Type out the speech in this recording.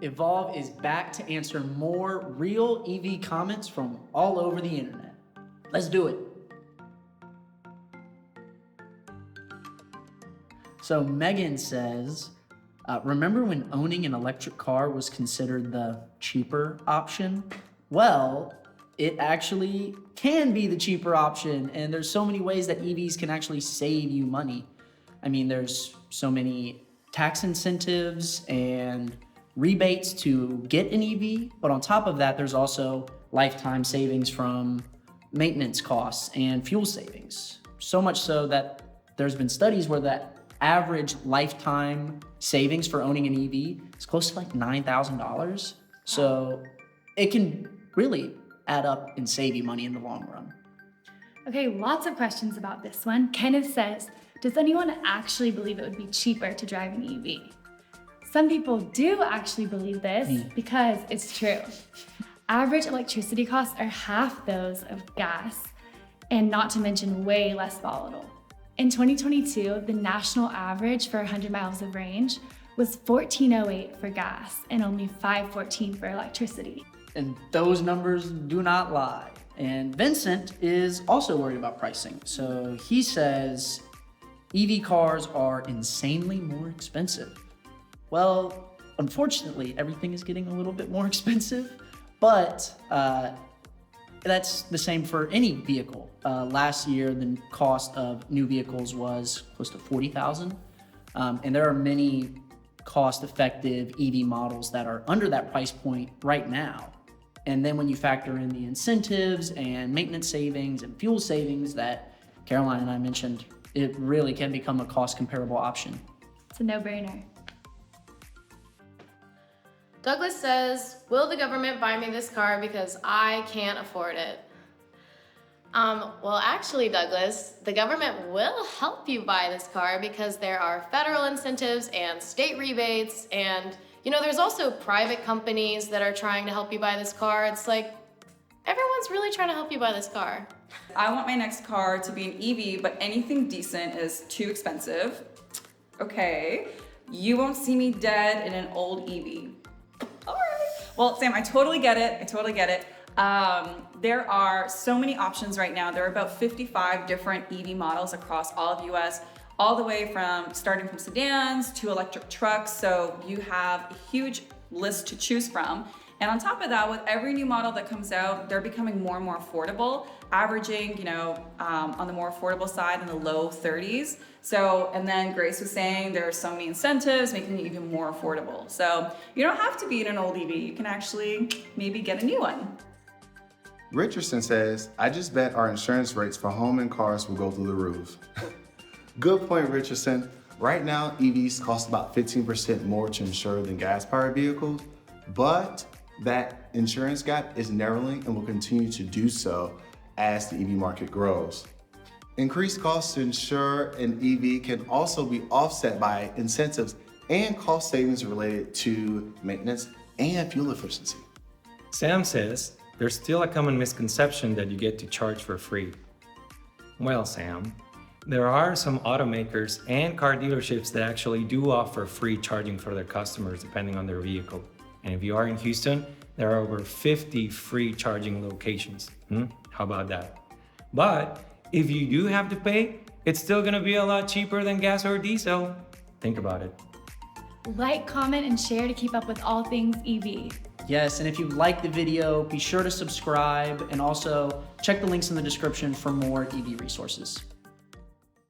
Evolve is back to answer more real EV comments from all over the internet. Let's do it. So Megan says, remember when owning an electric car was considered the cheaper option? Well, it actually can be the cheaper option, and there's so many ways that EVs can actually save you money. I mean, there's so many tax incentives and rebates to get an EV, but on top of that, there's also lifetime savings from maintenance costs and fuel savings. So much so that there's been studies where that average lifetime savings for owning an EV is close to like $9,000. So it can really add up and save you money in the long run. Okay, lots of questions about this one. Kenneth says, does anyone actually believe it would be cheaper to drive an EV? Some people do actually believe this because it's true. Average electricity costs are half those of gas, and not to mention way less volatile. In 2022, the national average for 100 miles of range was $14.08 for gas and only $5.14 for electricity. And those numbers do not lie. And Vincent is also worried about pricing. So he says EV cars are insanely more expensive. Well, unfortunately, everything is getting a little bit more expensive, but that's the same for any vehicle. Last year, the cost of new vehicles was close to $40,000. And there are many cost-effective EV models that are under that price point right now. And then when you factor in the incentives and maintenance savings and fuel savings that Caroline and I mentioned, it really can become a cost-comparable option. It's a no-brainer. Douglas says, will the government buy me this car because I can't afford it? Well, actually, Douglas, the government will help you buy this car because there are federal incentives and state rebates, and there's also private companies that are trying to help you buy this car. It's like, everyone's really trying to help you buy this car. I want my next car to be an EV, but anything decent is too expensive. Okay, you won't see me dead in an old EV. All right. Well, Sam, I totally get it. There are so many options right now. There are about 55 different EV models across all of US, all the way starting from sedans to electric trucks. So you have a huge list to choose from. And on top of that, with every new model that comes out, they're becoming more and more affordable, averaging, on the more affordable side in the low 30s. So, and then Grace was saying there are so many incentives making it even more affordable. So you don't have to be in an old EV. You can actually maybe get a new one. Richardson says, I just bet our insurance rates for home and cars will go through the roof. Good point, Richardson. Right now, EVs cost about 15% more to insure than gas-powered vehicles, but that insurance gap is narrowing and will continue to do so as the EV market grows. Increased costs to insure an EV can also be offset by incentives and cost savings related to maintenance and fuel efficiency. Sam says, there's still a common misconception that you get to charge for free. Well, Sam, there are some automakers and car dealerships that actually do offer free charging for their customers depending on their vehicle. And if you are in Houston, there are over 50 free charging locations. How about that? But if you do have to pay, it's still gonna be a lot cheaper than gas or diesel. Think about it. Like, comment, and share to keep up with all things EV. Yes, and if you like the video, be sure to subscribe and also check the links in the description for more EV resources.